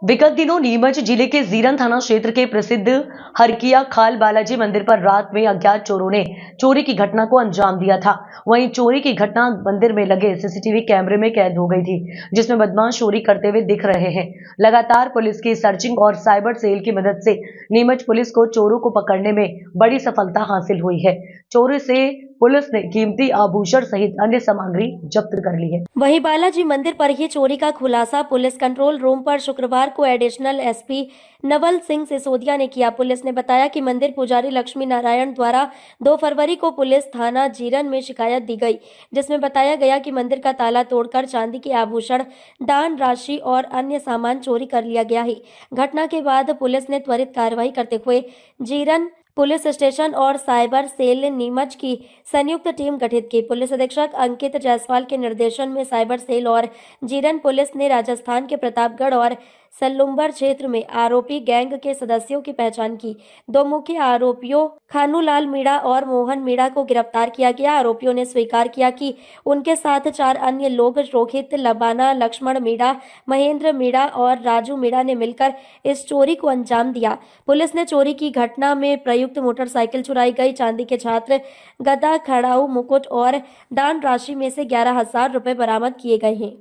विगत दिनों नीमच जिले के जीरन थाना क्षेत्र के प्रसिद्ध हरकिया खाल बालाजी मंदिर पर रात में अज्ञात चोरों ने चोरी की घटना को अंजाम दिया था। वहीं चोरी की घटना मंदिर में लगे सीसीटीवी कैमरे में कैद हो गई थी, जिसमें बदमाश चोरी करते हुए दिख रहे हैं। लगातार पुलिस की सर्चिंग और साइबर सेल की मदद से नीमच पुलिस को चोरों को पकड़ने में बड़ी सफलता हासिल हुई है। चोरी से पुलिस ने कीमती आभूषण सहित अन्य सामग्री जब्त कर ली है। वहीं बालाजी मंदिर पर ही चोरी का खुलासा पुलिस कंट्रोल रूम पर शुक्रवार को एडिशनल एसपी नवल सिंह सिसोदिया ने किया। पुलिस ने बताया कि मंदिर पुजारी लक्ष्मी नारायण द्वारा 2 फरवरी को पुलिस थाना जीरन में शिकायत दी गई, जिसमें बताया गया कि मंदिर का ताला तोड़कर चांदी के आभूषण, दान राशि और अन्य सामान चोरी कर लिया गया है। घटना के बाद पुलिस ने त्वरित कार्रवाई करते हुए जीरन पुलिस स्टेशन और साइबर सेल नीमच की संयुक्त टीम गठित की। पुलिस अधीक्षक अंकित जायसवाल के निर्देशन में साइबर सेल और जीरन पुलिस ने राजस्थान के प्रतापगढ़ और सल्लुम्बर क्षेत्र में आरोपी गैंग के सदस्यों की पहचान की। 2 मुख्य आरोपियों खानूलाल मीणा और मोहन मीणा को गिरफ्तार किया गया। आरोपियों ने स्वीकार किया कि उनके साथ 4 अन्य लोग रोहित लबाना, लक्ष्मण मीणा, महेंद्र मीणा और राजू मीणा ने मिलकर इस चोरी को अंजाम दिया। पुलिस ने चोरी की घटना में प्रयुक्त मोटरसाइकिल, चुराई गई चांदी के छात्र, गदा, खड़ाऊ, मुकुट और दान राशि में से 11,000 रुपए बरामद किए गए हैं।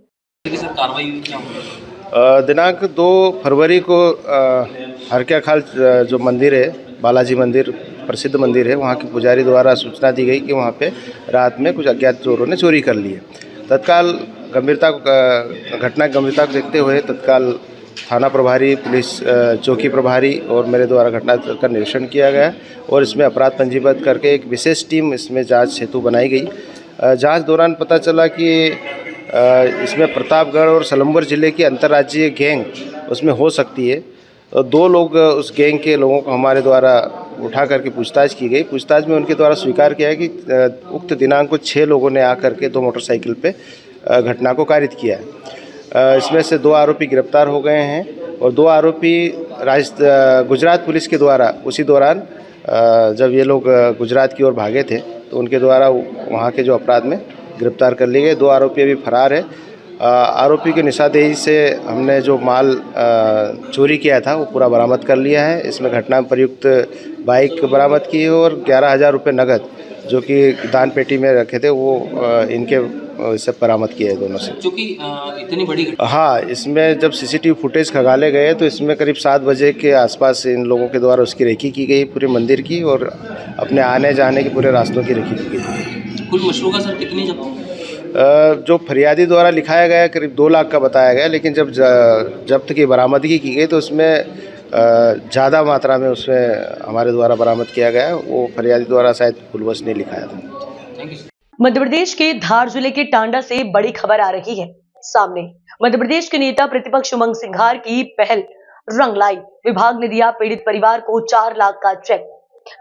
दिनांक 2 फरवरी को हरकिया खाल जो मंदिर है, बालाजी मंदिर प्रसिद्ध मंदिर है, वहाँ के पुजारी द्वारा सूचना दी गई कि वहाँ पे रात में कुछ अज्ञात चोरों ने चोरी कर ली है। तत्काल घटना की गंभीरता को देखते हुए तत्काल थाना प्रभारी, पुलिस चौकी प्रभारी और मेरे द्वारा घटना का निरीक्षण किया गया और इसमें अपराध पंजीबद्ध करके एक विशेष टीम इसमें जांच हेतु बनाई गई। जांच दौरान पता चला कि इसमें प्रतापगढ़ और सलम्बर जिले की अंतर्राज्यीय गैंग उसमें हो सकती है। 2 लोग उस गैंग के लोगों को हमारे द्वारा उठा करके पूछताछ की गई। पूछताछ में उनके द्वारा स्वीकार किया है कि उक्त दिनांक को 6 लोगों ने आकर के 2 मोटरसाइकिल पे घटना को कारित किया है। इसमें से 2 आरोपी गिरफ्तार हो गए हैं और 2 आरोपी गुजरात पुलिस के द्वारा उसी दौरान जब ये लोग गुजरात की ओर भागे थे तो उनके द्वारा वहाँ के जो अपराध में गिरफ्तार कर लिए गए। 2 आरोपी अभी फरार है। आरोपी की निशानदेही से हमने जो माल चोरी किया था वो पूरा बरामद कर लिया है। इसमें घटना में प्रयुक्त बाइक बरामद की है और 11,000 रुपये नगद जो कि दान पेटी में रखे थे वो इनके से बरामद किए दोनों से। चूँकि इतनी बड़ी हाँ, इसमें जब सीसीटीवी फुटेज खंगाले गए तो इसमें करीब 7 बजे के आसपास इन लोगों के द्वारा उसकी रेकी की गई पूरे मंदिर की और अपने आने जाने के पूरे रास्तों की रेकी की गई। कुल मशरूका सर कितनी जो फरियादी द्वारा लिखाया गया करीब 2 लाख का बताया गया, लेकिन जब जब्त की बरामदगी की गई तो उसमें ज़्यादा मात्रा में उसमें हमारे द्वारा बरामद किया गया। वो फरियादी द्वारा शायद भूलवश नहीं लिखाया था। मध्य प्रदेश के धार जिले के टांडा से बड़ी खबर आ रही है सामने। मध्य प्रदेश के नेता प्रतिपक्ष उमंग सिंघार की पहल रंग लाई। विभाग ने दिया पीड़ित परिवार को 4 लाख का चेक।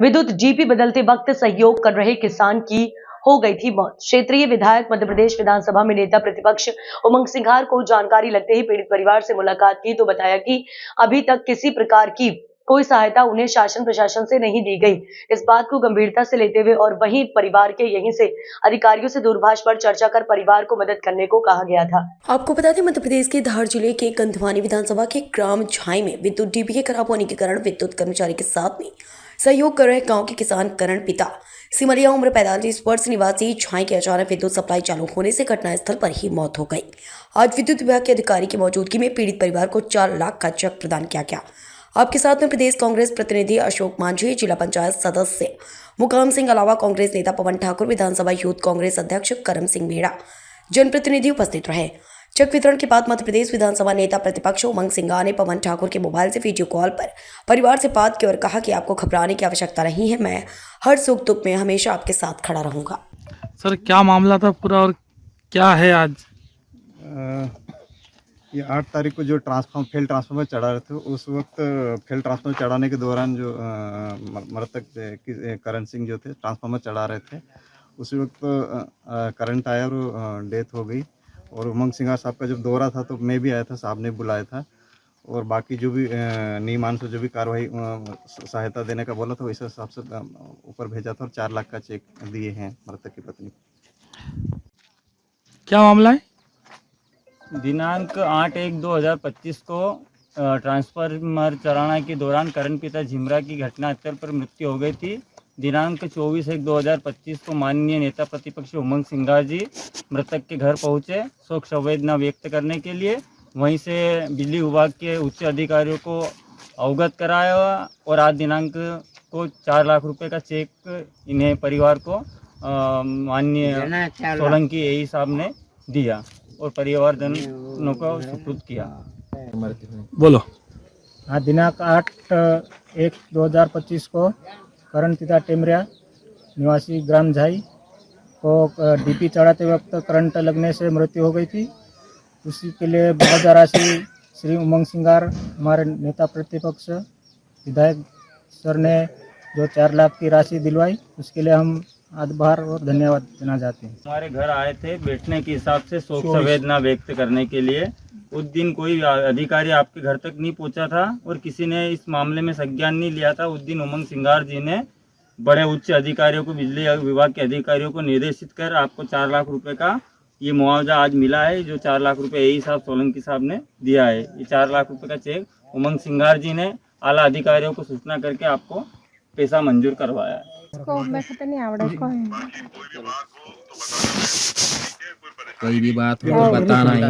विद्युत जीपी बदलते वक्त सहयोग कर रहे किसान की हो गई थी मौत। क्षेत्रीय विधायक मध्य प्रदेश विधानसभा में नेता प्रतिपक्ष उमंग सिंघार को जानकारी लगते ही पीड़ित परिवार से मुलाकात की तो बताया कि अभी तक किसी प्रकार की कोई सहायता उन्हें शासन प्रशासन से नहीं दी गई। इस बात को गंभीरता से लेते हुए और वहीं परिवार के यहीं से अधिकारियों से दूरभाष पर चर्चा कर परिवार को मदद करने को कहा गया था। आपको बता दें, मध्य प्रदेश के धार जिले के कंधवानी विधानसभा के ग्राम झाई में विद्युत डीपी के खराब होने के कारण विद्युत कर्मचारी के साथ में सहयोग कर रहे गाँव के किसान करण पिता सिमरिया उम्र 45 वर्ष निवासी झाई के अचानक विद्युत सप्लाई चालू होने से घटनास्थल पर ही मौत हो गई। आज विद्युत विभाग के अधिकारी की मौजूदगी में पीड़ित परिवार को 4 लाख का चेक प्रदान किया गया। आपके साथ में प्रदेश कांग्रेस प्रतिनिधि अशोक मांझी, जिला पंचायत सदस्य मुकाम सिंह, अलावा कांग्रेस नेता पवन ठाकुर, विधानसभा यूथ कांग्रेस अध्यक्ष करम सिंह मेड़ा, जनप्रतिनिधि उपस्थित रहे। चेक वितरण के बाद मध्य प्रदेश विधानसभा नेता प्रतिपक्ष उमंग सिंघार ने पवन ठाकुर के मोबाइल से वीडियो कॉल पर परिवार से बात की और कहा कि आपको घबराने की आवश्यकता नहीं है, मैं हर सुख दुख में हमेशा आपके साथ खड़ा रहूंगा। सर, क्या मामला था पूरा और क्या है आज? ये 8 तारीख को जो फेल ट्रांसफार्मर चढ़ा रहे थे, उस वक्त फेल ट्रांसफार्मर चढ़ाने के दौरान जो मृतक करण सिंह जो थे ट्रांसफार्मर चढ़ा रहे थे, उस वक्त करंट आया और डेथ हो गई। और उमंग सिंगार साहब का जब दौरा था तो मैं भी आया था, साहब ने बुलाया था। और बाकी जो भी नियमानुसार जो भी कार्रवाई सहायता देने का बोला था वैसे हिसाब से ऊपर भेजा था और 4 लाख का चेक दिए हैं मृतक की पत्नी। क्या मामला है? दिनांक 8/1/2025 को ट्रांसफार्मर चलाने के दौरान करंट पिता झिमरा की घटनास्थल पर मृत्यु हो गई थी। दिनांक 24/1/2025 को माननीय नेता प्रतिपक्ष उमंग सिंगार जी मृतक के घर पहुंचे शोक संवेदना व्यक्त करने के लिए। वहीं से बिजली विभाग के उच्च अधिकारियों को अवगत कराया और आज दिनांक को 4 लाख रुपए का चेक इन्हें परिवार को माननीय सोलंकी एई साहब ने दिया और परिवारजनों को सुपुर्द किया। बोलो। हाँ, दिनांक 8/1/2025 को करण पिता टेमरिया निवासी ग्राम झाई को डीपी चढ़ाते वक्त करंट लगने से मृत्यु हो गई थी। उसी के लिए मुआवजा राशि श्री उमंग सिंगार हमारे नेता प्रतिपक्ष विधायक सर ने जो 4 लाख की राशि दिलवाई, उसके लिए हम आभार और धन्यवाद देना चाहते हैं। हमारे घर आए थे बैठने के हिसाब से शोक संवेदना व्यक्त करने के लिए। उस दिन कोई अधिकारी आपके घर तक नहीं पहुंचा था और किसी ने इस मामले में संज्ञान नहीं लिया था। उस दिन उमंग सिंगार जी ने बड़े उच्च अधिकारियों को, बिजली विभाग के अधिकारियों को निर्देशित कर आपको 4 लाख रुपए का ये मुआवजा आज मिला है, जो 4 लाख रुपए एई साहब सोलंकी साहब ने दिया है। ये 4 लाख रुपए का चेक उमंग सिंगार जी ने आला अधिकारियों को सूचना करके आपको पैसा मंजूर करवाया है। कोई भी बात हो तो बताना ही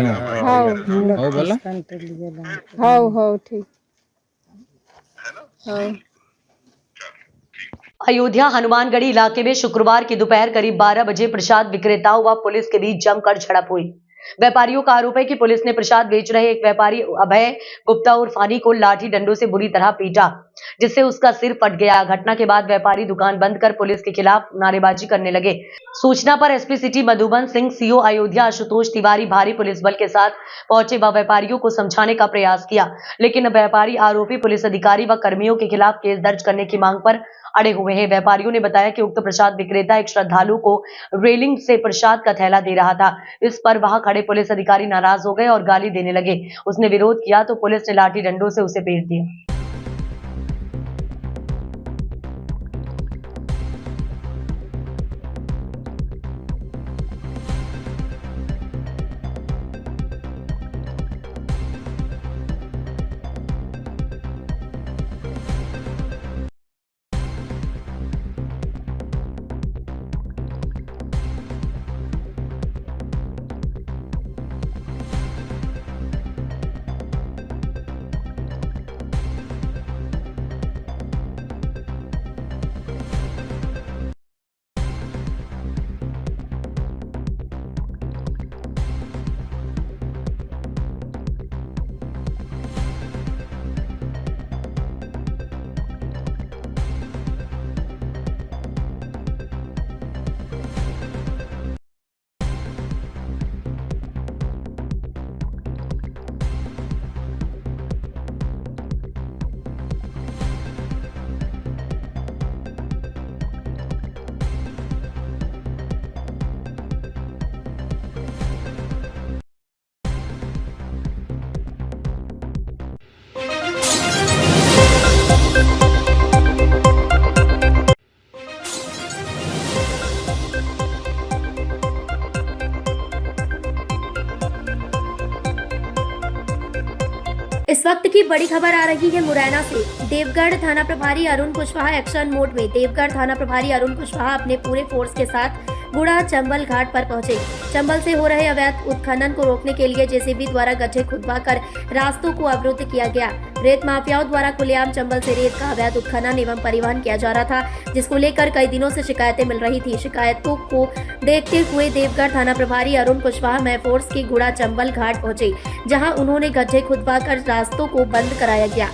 हो बोला। हो ठीक। अयोध्या हनुमानगढ़ी इलाके में शुक्रवार की दोपहर करीब 12 बजे प्रसाद विक्रेताओं व पुलिस के बीच जमकर झड़प हुई। व्यापारियों का आरोप है कि पुलिस ने प्रसाद बेच रहे एक व्यापारी अभय गुप्ता उर्फ फानी को लाठी डंडों से बुरी तरह पीटा, जिससे उसका सिर फट गया। घटना के बाद व्यापारी दुकान बंद कर पुलिस के खिलाफ नारेबाजी करने लगे। सूचना पर SP city Madhuban Singh, CO Ayodhya Ashutosh Tiwari भारी पुलिस बल के साथ पहुंचे व व्यापारियों को समझाने का प्रयास किया, लेकिन व्यापारी आरोपी पुलिस अधिकारी व कर्मियों के खिलाफ केस दर्ज करने की मांग पर अड़े हुए हैं। व्यापारियों ने बताया कि उक्त प्रसाद विक्रेता एक श्रद्धालु को रेलिंग से प्रसाद का थैला दे रहा था। इस पर वहां खड़े पुलिस अधिकारी नाराज हो गए और गाली देने लगे। उसने विरोध किया तो पुलिस ने लाठी डंडों से उसे पीट दिया। इस वक्त की बड़ी खबर आ रही है मुरैना से। देवगढ़ थाना प्रभारी अरुण कुशवाहा एक्शन मोड में। देवगढ़ थाना प्रभारी अरुण कुशवाहा अपने पूरे फोर्स के साथ गुड़ा चंबल घाट पर पहुंचे। चंबल से हो रहे अवैध उत्खनन को रोकने के लिए जेसीबी द्वारा गड्ढे खुदवाकर रास्तों को अवरुद्ध किया गया। रेत माफियाओं द्वारा खुलेआम चंबल से रेत का अवैध उत्खनन एवं परिवहन किया जा रहा था, जिसको लेकर कई दिनों से शिकायतें मिल रही थी। शिकायतों को देखते हुए देवगढ़ थाना प्रभारी अरुण कुशवाहा में फोर्स के गुड़ा चंबल घाट पहुंचे, जहां उन्होंने गड्ढे खुदवाकर रास्तों को बंद कराया गया।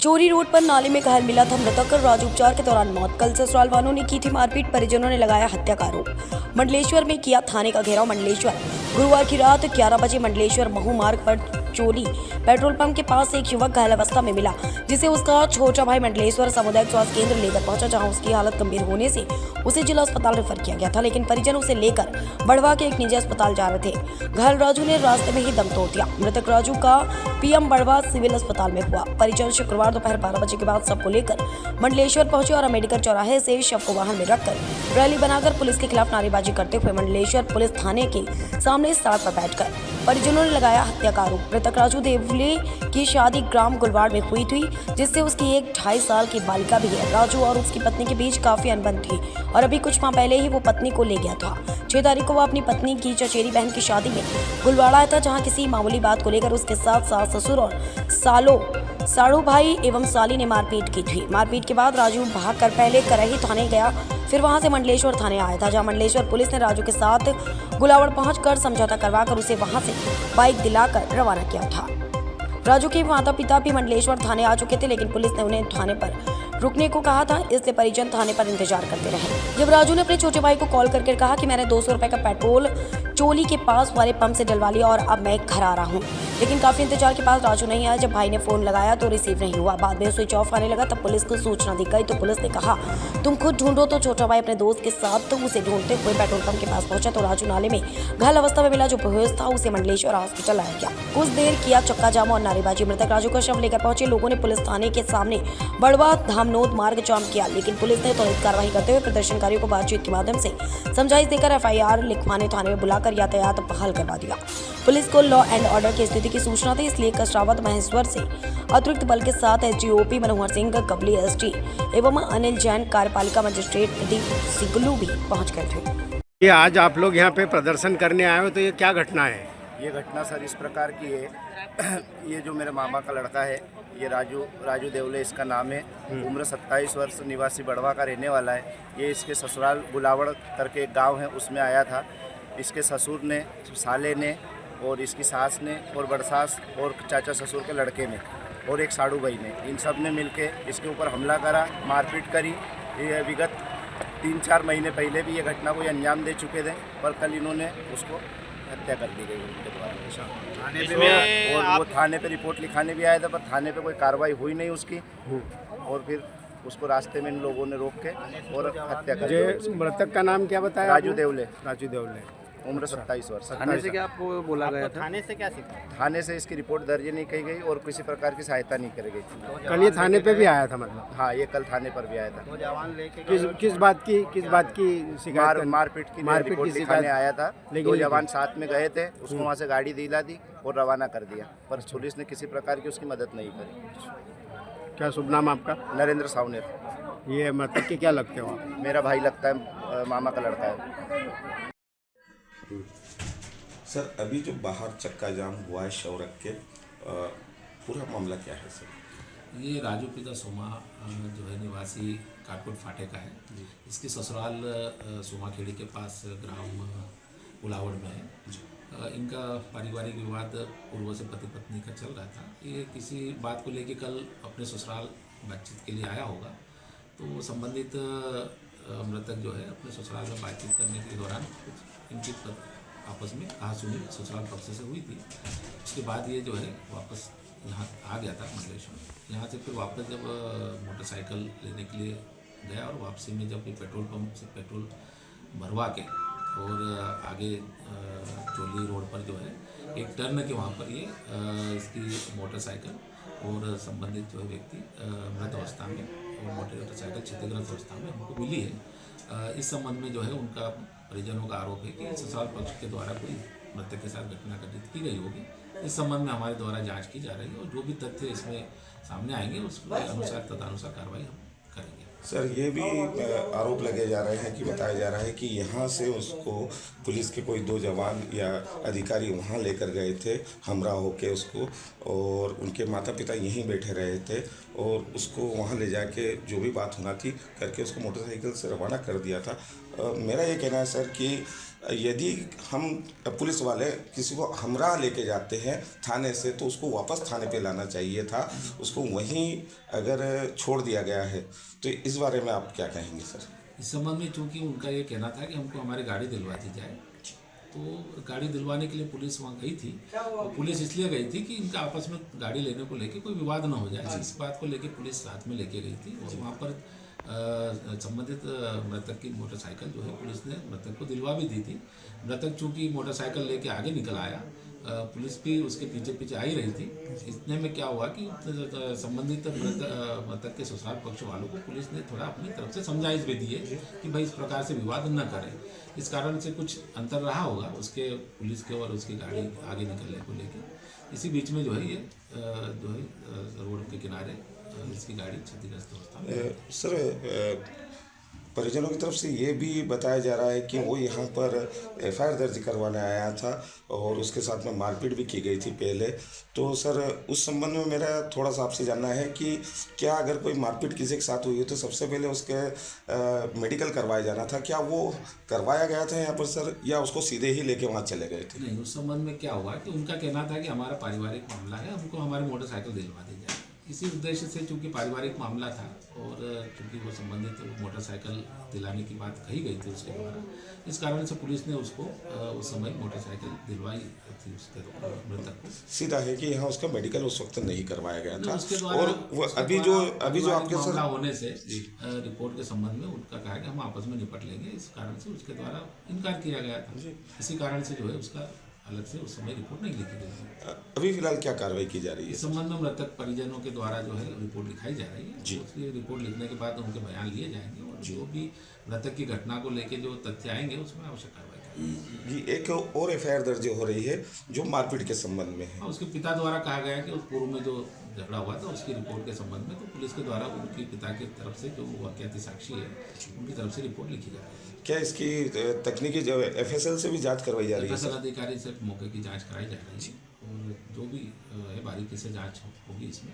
चोरी रोड पर नाले में घायल मिला था मृतक, राजू उपचार के दौरान मौत। कल ससुराल वालों ने की थी मारपीट, परिजनों ने लगाया हत्या का आरोप। मंडलेश्वर में किया थाने का घेराव। मंडलेश्वर गुरुवार की रात 11 बजे मंडलेश्वर महू मार्ग पर चोली पेट्रोल पंप के पास एक युवक घायल अवस्था में मिला, जिसे उसका छोटा भाई मंडलेश्वर सामुदायिक स्वास्थ्य केंद्र लेकर पहुंचा, जहां उसकी हालत गंभीर होने से उसे जिला अस्पताल रेफर किया गया था, लेकिन परिजन उसे लेकर बढ़वा के एक निजी अस्पताल जा रहे थे। घायल राजू ने रास्ते में ही दम तोड़ दिया। मृतक राजू का पीएम बढ़वा सिविल अस्पताल में हुआ। परिजन शुक्रवार दोपहर 12 बजे के बाद सबको लेकर मंडलेश्वर पहुंचे और अम्बेडकर चौराहे से शव को वाहन में रखकर रैली बनाकर पुलिस के खिलाफ नारेबाजी करते हुए मंडलेश्वर पुलिस थाने के सामने सड़क पर बैठकर परिजनों ने लगाया हत्या का आरोप। मृतक राजू देवले की शादी ग्राम गुलवाड़ में हुई थी, जिससे उसकी एक 2.5 साल की बालिका भी है। राजू और उसकी पत्नी के बीच काफी अनबन थी और अभी कुछ माह पहले ही वो पत्नी को ले गया था। 6 तारीख को वो अपनी पत्नी की चचेरी बहन की शादी में गुलवाड़ा आया था, जहाँ किसी मामूली बात को लेकर उसके साथ सास ससुर और साड़ू भाई एवं साली ने मारपीट की थी। मारपीट के बाद राजू भागकर पहले करही थाने गया, फिर वहां से मंडलेश्वर थाने आया था, जहां मंडलेश्वर पुलिस ने राजू के साथ गुलावड़ पहुंचकर समझौता करवाकर उसे वहां से बाइक दिलाकर रवाना किया था। राजू के माता पिता भी मंडलेश्वर थाने आ चुके थे, लेकिन पुलिस ने उन्हें थाने पर रुकने को कहा था, इसलिए परिजन थाने पर इंतजार करते रहे। जब राजू ने अपने छोटे भाई को कॉल करके कहा कि मैंने 200 रुपए का पेट्रोल चोली के पास वाले पंप से डलवा लिया और अब मैं घर आ रहा हूँ, लेकिन काफी इंतजार के बाद राजू नहीं आया। जब भाई ने फोन लगाया तो रिसीव नहीं हुआ। बाद में स्विच ऑफ आने लगा। तब पुलिस को सूचना दी गई तो पुलिस ने कहा तुम खुद ढूंढो। तो छोटा भाई अपने दोस्त के साथ तो उसे ढूंढते हुए पेट्रोल पंप के पास पहुंचा तो राजू नाले में घायल अवस्था में मिला। जो बेहोश था उसे मंडलेश्वर हॉस्पिटल लाया गया। कुछ देर किया चक्का जाम और नारेबाजी। मृतक राजू का शव लेकर पहुंचे लोगों ने पुलिस थाने के सामने बड़वा धामनोद मार्ग जाम किया, लेकिन पुलिस ने त्वरित कार्रवाई करते हुए प्रदर्शनकारियों को बातचीत के माध्यम से समझाइश देकर FIR लिखवाने थाने में बुलाकर यातायात बहाल करवा दिया। पुलिस को लॉ एंड ऑर्डर की स्थिति की सूचना थी, इसलिए कचरावत महेश्वर से अतिरिक्त बल के साथ SDOP मनोहर सिंह, कबली ST एवं अनिल जैन, कार्यपालिका मजिस्ट्रेट प्रदीप सिगलू भी पहुंच गए थे। ये आज आप लोग यहाँ पे प्रदर्शन करने आए हो, तो ये क्या घटना है? ये घटना सर इस प्रकार की है, ये जो मेरे मामा का लड़का है, ये राजू देवले इसका नाम है, उम्र 27 वर्ष, निवासी बढ़वा का रहने वाला है। ये इसके ससुराल गुलावड़ करके एक गांव है, उसमें आया था। इसके ससुर ने, साले ने और इसकी सास ने और बड़सास और चाचा ससुर के लड़के ने और एक साड़ू भाई ने, इन सब ने मिलके इसके ऊपर हमला करा, मारपीट करी। ये विगत 3-4 महीने पहले भी ये घटना को अंजाम दे चुके थे, पर कल इन्होंने उसको हत्या कर दी गई उनके द्वारा। और वो थाने पे रिपोर्ट लिखाने भी आया था, पर थाने पे कोई कार्रवाई हुई नहीं उसकी, और फिर उसको रास्ते में इन लोगों ने रोक के और हत्या कर दी। मृतक का नाम क्या बताया? राजू देवले, उम्र अच्छा। 27 वर्ष। थाने से क्या आपको बोला गया था? थाने से क्या सीखा? थाने से इसकी रिपोर्ट दर्ज नहीं की गई और किसी प्रकार की सहायता नहीं करी गई। कल ये थाने पे भी आया था मतलब? हाँ, ये कल थाने पर भी आया था। किस बात की शिकायत? मारपीट की रिपोर्ट लिखाने आया था। 2 जवान साथ में गए थे, उसको वहाँ से गाड़ी दिला दी और रवाना कर दिया, पर पुलिस ने किसी प्रकार की उसकी मदद नहीं करी। क्या शुभ नाम आपका? नरेंद्र सावनेर। ये मतलब कि क्या लगते हो? मेरा भाई लगता है, मामा का लड़का है। सर, अभी जो बाहर चक्का जाम हुआ है शव रख के, पूरा मामला क्या है सर? ये राजू पिता सोमा जो है निवासी काटपुर फाटे का है। इसकी ससुराल सोमाखेड़ी के पास ग्राम गुलावड़ में है। इनका पारिवारिक विवाद पूर्व से पति पत्नी का चल रहा था। ये किसी बात को लेकर कल अपने ससुराल बातचीत के लिए आया होगा, तो संबंधित मृतक जो है अपने ससुराल में बातचीत करने के दौरान कुछ इनकी आपस में कहासुनी ससुराल पक्ष से हुई थी। उसके बाद ये जो है वापस यहाँ आ गया था मंडलेश्वर। यहाँ से फिर वापस जब मोटरसाइकिल लेने के लिए गया और वापसी में जब पेट्रोल पंप से पेट्रोल भरवा के और आगे चोली रोड पर जो है एक टर्न के वहाँ पर ये इसकी मोटरसाइकिल और संबंधित जो है व्यक्ति मृत अवस्था में और मोटरसाइकिल क्षतिग्रस्त अवस्था में हमको मिली है। इस संबंध में जो है उनका परिजनों का आरोप है कि ससुराल पक्ष के द्वारा कोई मृतक के साथ घटना घटित की गई होगी। इस संबंध में हमारे द्वारा जांच की जा रही है और जो भी तथ्य इसमें सामने आएंगे उसके अनुसार तदनुसार कार्रवाई हम करेंगे। सर, ये भी आरोप लगे जा रहे हैं कि बताया जा रहा है कि यहाँ से उसको पुलिस के कोई 2 जवान या अधिकारी वहाँ लेकर गए थे हमरा होके उसको, और उनके माता पिता यहीं बैठे रहे थे और उसको वहाँ ले जाके जो भी बात होना थी करके उसको मोटरसाइकिल से रवाना कर दिया था। मेरा ये कहना है सर कि यदि हम पुलिस वाले किसी को हमरा लेके जाते हैं थाने से तो उसको वापस थाने पे लाना चाहिए था, उसको वहीं अगर छोड़ दिया गया है तो इस बारे में आप क्या कहेंगे सर? इस संबंध में चूंकि उनका ये कहना था कि हमको हमारी गाड़ी दिलवा दी जाए, तो गाड़ी दिलवाने के लिए पुलिस वहाँ गई थी। और पुलिस इसलिए गई थी कि इनका आपस में गाड़ी लेने को लेके कोई विवाद ना हो जाए, इस बात को लेके पुलिस साथ में लेके गई थी। और वहाँ पर संबंधित मृतक की मोटरसाइकिल जो है पुलिस ने मृतक को दिलवा भी दी थी। मृतक चूँकि मोटरसाइकिल लेके आगे निकल आया, पुलिस भी उसके पीछे पीछे आ ही रही थी। इतने में क्या हुआ कि संबंधित मृतक के ससुराल पक्ष वालों को पुलिस ने थोड़ा अपनी तरफ से समझाइश भी दी है कि भाई इस प्रकार से विवाद न करें। इस कारण से कुछ अंतर रहा होगा उसके पुलिस के और उसकी गाड़ी आगे निकलने को लेकर। इसी बीच में जो है ये जो है रोड के किनारे इसकी गाड़ी क्षतिग्रस्त अवस्था में। सर परिजनों की तरफ से ये भी बताया जा रहा है कि वो यहाँ पर एफआईआर दर्ज करवाने आया था और उसके साथ में मारपीट भी की गई थी पहले। तो सर उस संबंध में मेरा थोड़ा सा आपसे जानना है कि क्या अगर कोई मारपीट किसी के साथ हुई हो तो सबसे पहले उसके मेडिकल करवाया जाना था, क्या वो करवाया गया था यहाँ पर सर, या उसको सीधे ही लेके वहाँ चले गए थे? नहीं, उस संबंध में क्या हुआ कि उनका कहना था कि हमारा पारिवारिक मामला है, हमको हमारी मोटरसाइकिल दिलवा दी जाए। इसी उद्देश्य से चूंकि पारिवारिक मामला था और चूंकि वो संबंधित मोटरसाइकिल दिलाने की बात कही गई थी उसके द्वारा, इस कारण से पुलिस ने उसको उस समय मोटरसाइकिल दिलवाई थी उसके मृतक को। सीधा है कि यहाँ उसका मेडिकल उस वक्त नहीं करवाया गया था। उसके द्वारा और वो अभी जो आपके मामला होने से रिपोर्ट के संबंध में उनका कहा कि हम आपस में निपट लेंगे, इस कारण से उसके द्वारा इनकार किया गया था। इसी कारण से जो है उसका अलग से उस समय रिपोर्ट नहीं लिखी गई। अभी फिलहाल क्या कार्रवाई की जा रही है? इस संबंध में मृतक परिजनों के द्वारा जो है रिपोर्ट लिखाई जा रही है जी। उसकी रिपोर्ट लिखने के बाद उनके बयान लिए जाएंगे और जो भी मृतक की घटना को लेके जो तथ्य आएंगे उसमें आवश्यक कार्रवाई जी। एक और एफआईआर दर्ज हो रही है जो मारपीट के संबंध में है। उसके पिता द्वारा कहा गया कि उस पूर्व में जो झगड़ा हुआ था उसकी रिपोर्ट के संबंध में तो पुलिस के द्वारा उनके पिता की तरफ से जो वाकयाती साक्षी है उनकी तरफ से रिपोर्ट लिखी जा रही है। क्या इसकी तकनीकी जो एफएसएल से भी जांच करवाई जा रही है? एफएसएल अधिकारी से मौके की जांच कराई जा रही है और जो भी है बारीकी से जांच होगी इसमें।